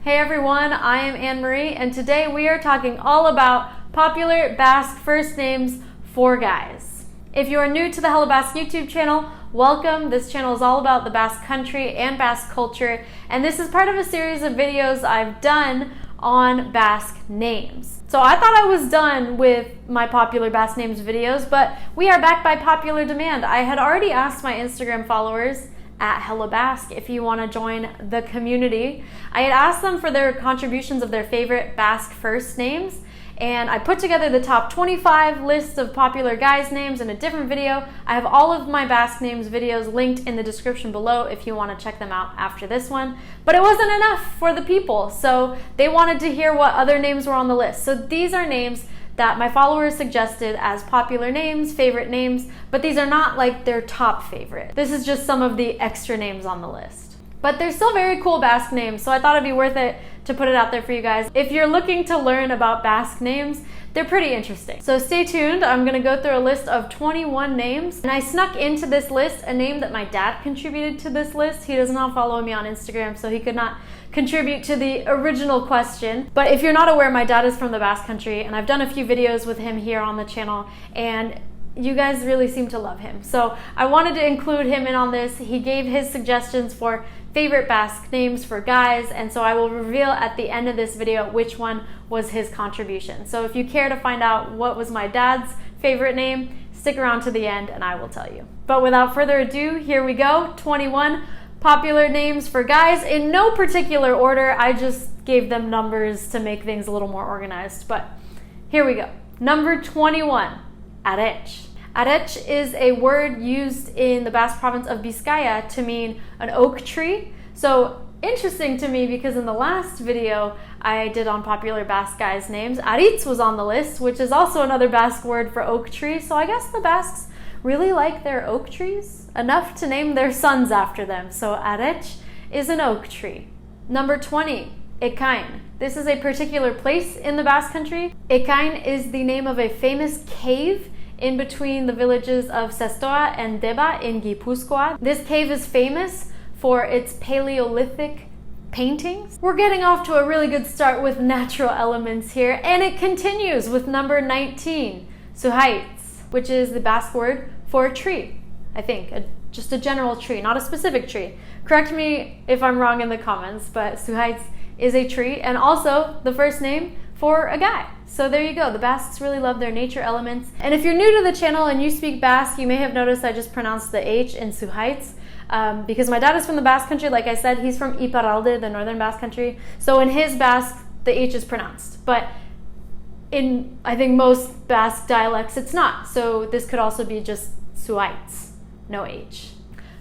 Hey everyone, I am Anne Marie, and today we are talking all about popular Basque first names for guys. If you are new to the Hello Basque YouTube channel, welcome. This channel is all about the Basque country and Basque culture, and this is part of a series of videos I've done on Basque names. So I thought I was done with my popular Basque names videos, but we are back by popular demand. I had already asked my Instagram followers at Hello Basque if you want to join the community. I had asked them for their contributions of their favorite Basque first names, and I put together the top 25 list of popular guys' names in a different video. I have all of my Basque names videos linked in the description below if you want to check them out after this one. But it wasn't enough for the people, so they wanted to hear what other names were on the list. So these are names that my followers suggested as popular names, favorite names, but these are not like their top favorite. This is just some of the extra names on the list. But they're still very cool Basque names, so I thought it'd be worth it to put it out there for you guys. If you're looking to learn about Basque names, they're pretty interesting. So stay tuned. I'm gonna go through a list of 21 names, and I snuck into this list a name that my dad contributed to this list. He does not follow me on Instagram, so he could not contribute to the original question. But if you're not aware, my dad is from the Basque country, and I've done a few videos with him here on the channel, and you guys really seem to love him. So I wanted to include him in on this. He gave his suggestions for favorite Basque names for guys, and so I will reveal at the end of this video which one was his contribution. So if you care to find out what was my dad's favorite name, stick around to the end and I will tell you. But without further ado, here we go. 21 popular names for guys in no particular order. I just gave them numbers to make things a little more organized, but here we go. Number 21, arech. Arech is a word used in the Basque province of Vizcaya to mean an oak tree. So interesting to me because in the last video I did on popular Basque guys' names, aritz was on the list, which is also another Basque word for oak tree. So I guess the Basques really like their oak trees enough to name their sons after them. So arech is an oak tree. Number 20, Ekain. This is a particular place in the Basque country. Ekain is the name of a famous cave in between the villages of Sestoa and Deba in Gipuzkoa. This cave is famous for its Paleolithic paintings. We're getting off to a really good start with natural elements here, and it continues with number 19, suhaitz, which is the Basque word for a tree, I think, just a general tree, not a specific tree. Correct me if I'm wrong in the comments, but suhaitz is a tree and also the first name for a guy. So there you go. The Basques really love their nature elements. And if you're new to the channel and you speak Basque, you may have noticed I just pronounced the H in suhaitz because my dad is from the Basque country. Like I said, he's from Iparralde, the northern Basque country. So in his Basque, the H is pronounced. But in, I think, most Basque dialects, it's not. So this could also be just suhaitz, no H.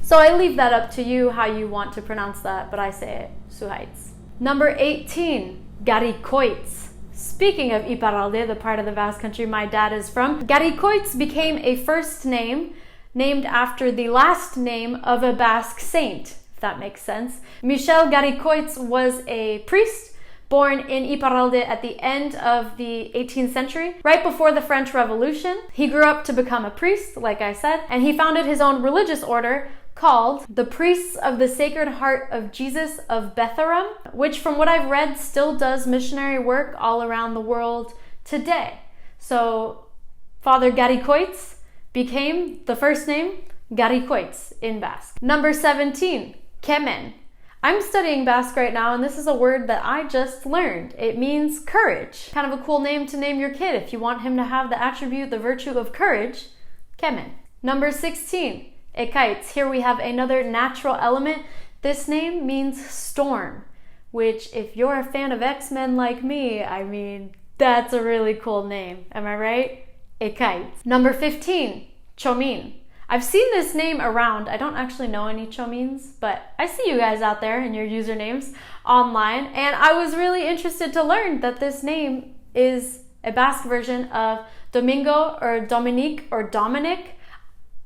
So I leave that up to you how you want to pronounce that, but I say it, suhaitz. Number 18, garikoitz. Speaking of Iparralde, the part of the Basque country my dad is from, garikoitz became a first name named after the last name of a Basque saint, if that makes sense. Michel Garikoitz was a priest born in Iparralde at the end of the 18th century, right before the French Revolution. He grew up to become a priest, like I said, and he founded his own religious order called the Priests of the Sacred Heart of Jesus of Betharam, which from what I've read still does missionary work all around the world today. So Father Garikoitz became the first name Garikoitz in Basque. Number 17, kemen. I'm studying Basque right now, and this is a word that I just learned. It means courage. Kind of a cool name to name your kid if you want him to have the attribute, the virtue of courage, kemen. Number 16, ekaitz. Here we have another natural element. This name means storm, which if you're a fan of X-Men like me, I mean, that's a really cool name. Am I right? Ekaitz. Number 15, chomin. I've seen this name around. I don't actually know any chomins, but I see you guys out there and your usernames online, and I was really interested to learn that this name is a Basque version of Domingo or Dominique or Dominic.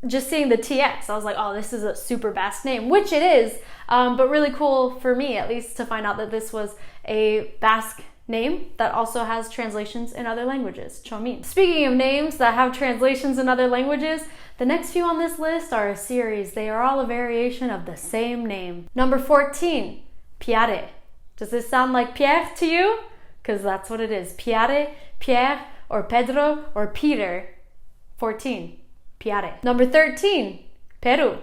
Just seeing the TX, I was like, oh, this is a super Basque name, which it is, but really cool for me, at least, to find out that this was a Basque name that also has translations in other languages, chomin. Speaking of names that have translations in other languages, the next few on this list are a series. They are all a variation of the same name. Number 14, piare. Does this sound like Pierre to you? Because that's what it is. Pierre, Pierre, or Pedro, or Peter. 14, Pierre. Number 13, Peru.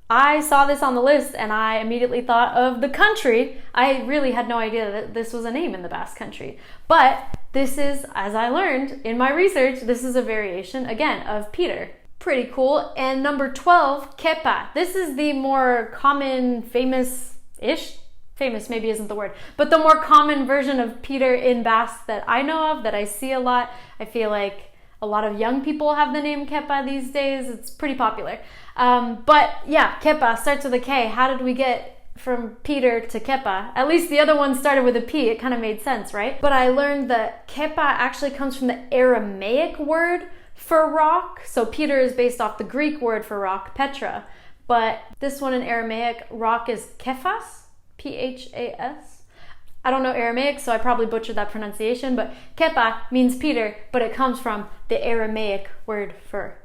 I saw this on the list and I immediately thought of the country. I really had no idea that this was a name in the Basque Country. But this is, as I learned in my research, this is a variation, again, of Peter. Pretty cool. And number 12, Kepa. This is the more common, famous-ish? Famous maybe isn't the word, but the more common version of Peter in Basque that I know of, that I see a lot. I feel like a lot of young people have the name Kepa these days. It's pretty popular. But yeah, Kepa starts with a K. How did we get from Peter to Kepa? At least the other one started with a P. It kind of made sense, right? But I learned that Kepa actually comes from the Aramaic word for rock. So Peter is based off the Greek word for rock, Petra. But this one in Aramaic, rock is Kephas. P-H-A-S. I don't know Aramaic, so I probably butchered that pronunciation, but Kepa means Peter, but it comes from the Aramaic word for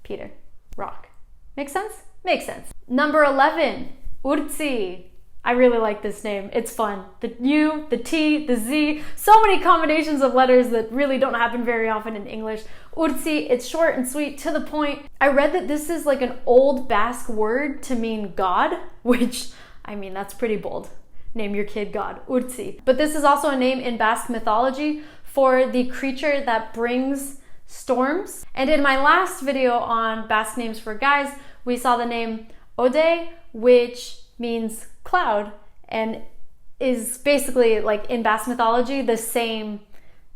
Peter, rock. Make sense? Makes sense. Number 11, Urtzi. I really like this name. It's fun. The U, the T, the Z, so many combinations of letters that really don't happen very often in English. Urtzi, it's short and sweet, to the point. I read that this is like an old Basque word to mean God, which, I mean, that's pretty bold. Name your kid God, Urtzi. But this is also a name in Basque mythology for the creature that brings storms. And in my last video on Basque names for guys, we saw the name Ode, which means cloud, and is basically, like in Basque mythology, the same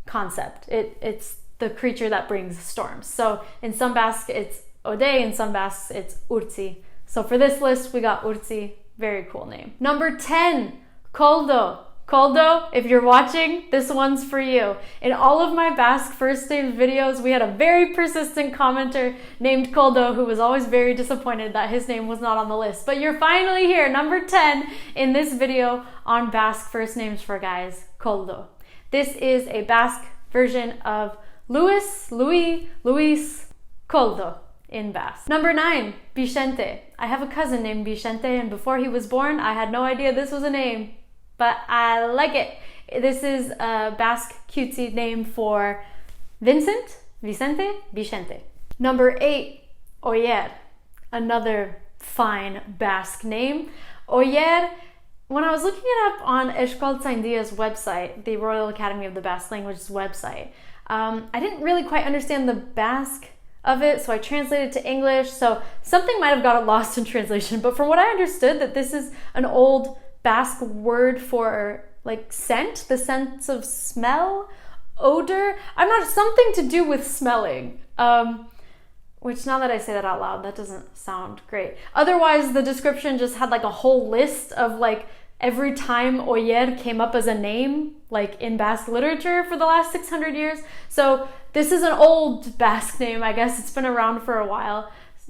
concept. It's the creature that brings storms. So in some Basque, it's Ode, in some Basques, it's Urtzi. So for this list, we got Urtzi. Very cool name. Number 10, Koldo. Koldo, if you're watching, this one's for you. In all of my Basque first names videos, we had a very persistent commenter named Koldo who was always very disappointed that his name was not on the list. But you're finally here, number 10, in this video on Basque first names for guys, Koldo. This is a Basque version of Luis Koldo in Basque. Number 9, Vicente. I have a cousin named Vicente, and before he was born, I had no idea this was a name, but I like it. This is a Basque cutesy name for Vincent, Vicente, Vicente. Number 8, Oyer. Another fine Basque name. Oyer, when I was looking it up on Euskaltzaindia's website, the Royal Academy of the Basque Language's website, I didn't really quite understand the Basque of it, so I translated to English, so something might have gotten lost in translation, but from what I understood, that this is an old Basque word for like scent, the sense of smell, odor. I'm not, something to do with smelling, which now that I say that out loud, that doesn't sound great. Otherwise, the description just had like a whole list of like every time Oyer came up as a name, like in Basque literature for the last 600 years. So this is an old Basque name, I guess. It's been around for a while.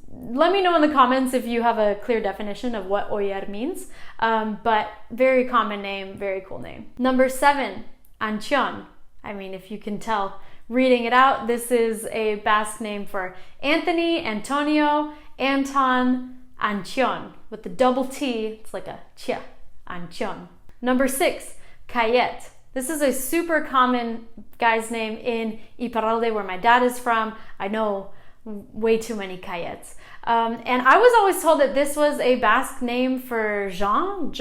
Let me know in the comments if you have a clear definition of what Oyer means. But very common name, very cool name. Number 7, Antion. I mean, if you can tell, reading it out, this is a Basque name for Anthony, Antonio, Anton, Antion. With the double T, it's like a chia, Antion. Number 6, Cayet. This is a super common guy's name in Iparralde, where my dad is from. I know way too many Cayets. And I was always told that this was a Basque name for John.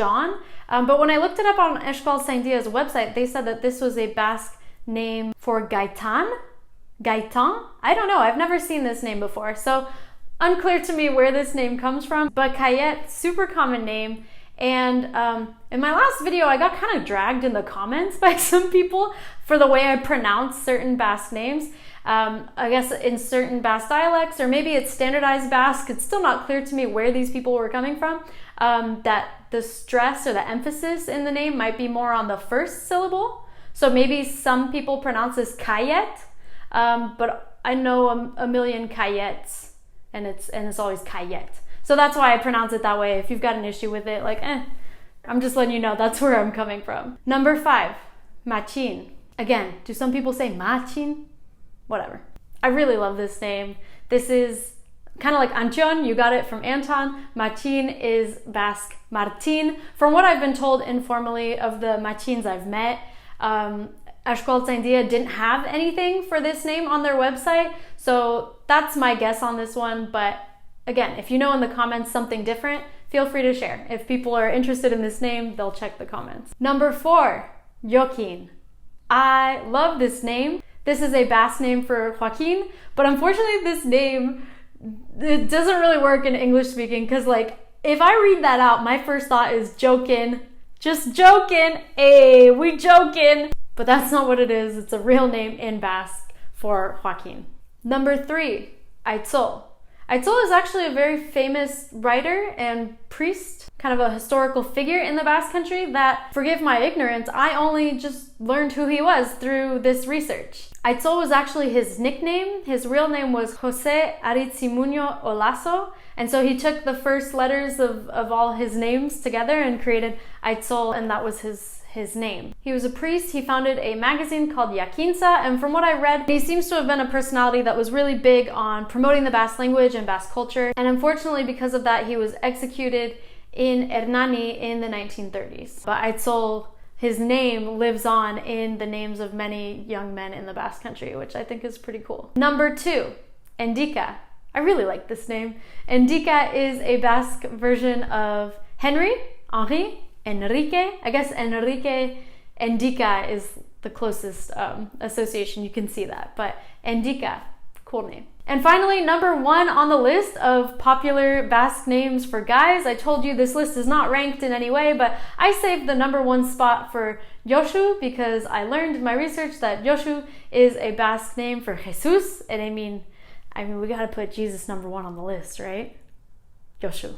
But when I looked it up on Euskaltzaindia's website, they said that this was a Basque name for Gaetan. I don't know. I've never seen this name before. So unclear to me where this name comes from. But Cayet, super common name. And in my last video, I got kind of dragged in the comments by some people for the way I pronounce certain Basque names. I guess in certain Basque dialects, or maybe it's standardized Basque, it's still not clear to me where these people were coming from, that the stress or the emphasis in the name might be more on the first syllable. So maybe some people pronounce this Cayet, but I know a million Cayets, and it's always Cayet. So that's why I pronounce it that way. If you've got an issue with it, like, I'm just letting you know that's where I'm coming from. Number 5, Machin. Again, do some people say Machin? Whatever. I really love this name. This is Kind of like Antion, you got it from Anton. Martin is Basque Martin. From what I've been told informally of the Martins I've met, Eșcolțendia didn't have anything for this name on their website, so that's my guess on this one. But again, if you know in the comments something different, feel free to share. If people are interested in this name, they'll check the comments. Number 4, Joaquin. I love this name. This is a Basque name for Joaquin, but unfortunately this name, it doesn't really work in English speaking, because like if I read that out, my first thought is joking. Just joking. Hey, we joking. But that's not what it is. It's a real name in Basque for Joaquin. Number 3, Aitzol. Aitzol is actually a very famous writer and priest, kind of a historical figure in the Basque country that, forgive my ignorance, I only just learned who he was through this research. Aitzol was actually his nickname. His real name was José Aritzimuño Olaso, and so he took the first letters of all his names together and created Aitzol, and that was his name. He was a priest. He founded a magazine called Yaquinsa, and from what I read, he seems to have been a personality that was really big on promoting the Basque language and Basque culture, and unfortunately because of that he was executed in Hernani in the 1930s. But Aitzol, his name lives on in the names of many young men in the Basque country, which I think is pretty cool. Number 2, Endika. I really like this name. Endika is a Basque version of Henry, Enrique. I guess Enrique, Endika is the closest association. You can see that, but Endika, cool name. And finally, number 1 on the list of popular Basque names for guys. I told you this list is not ranked in any way, but I saved the number 1 spot for Josu because I learned in my research that Josu is a Basque name for Jesus, and I mean we gotta put Jesus number 1 on the list, right? Josu,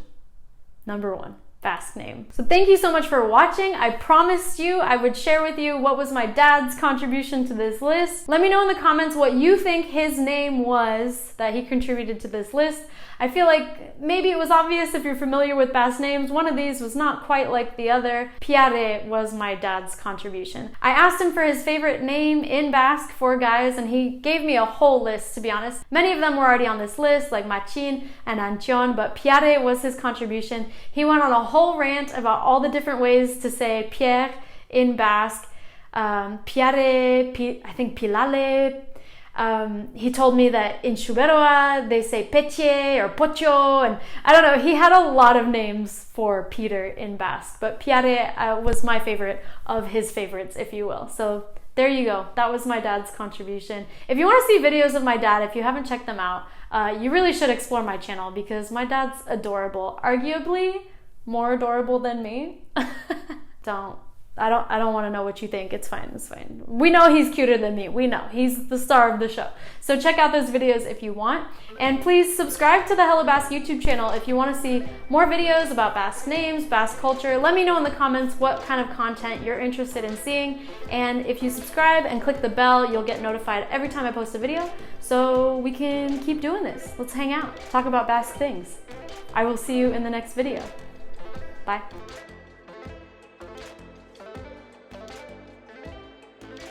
number 1. Basque name. So thank you so much for watching. I promised you I would share with you what was my dad's contribution to this list. Let me know in the comments what you think his name was that he contributed to this list. I feel like maybe it was obvious if you're familiar with Basque names. One of these was not quite like the other. Pierre was my dad's contribution. I asked him for his favorite name in Basque for guys, and he gave me a whole list, to be honest. Many of them were already on this list, like Martin and Antion, but Pierre was his contribution. He went on a whole rant about all the different ways to say Pierre in Basque. Pierre, I think Pilale. He told me that in Chuberoa they say Peche or Pocho, and I don't know, he had a lot of names for Peter in Basque, but Pierre was my favorite of his favorites, if you will. So there you go. That was my dad's contribution. If you want to see videos of my dad, if you haven't checked them out, you really should explore my channel because my dad's adorable. Arguably more adorable than me. I don't want to know what you think. It's fine. It's fine. We know he's cuter than me. We know. He's the star of the show. So check out those videos if you want. And please subscribe to the Hello Basque YouTube channel if you want to see more videos about Basque names, Basque culture. Let me know in the comments what kind of content you're interested in seeing. And if you subscribe and click the bell, you'll get notified every time I post a video. So we can keep doing this. Let's hang out. Talk about Basque things. I will see you in the next video. Bye.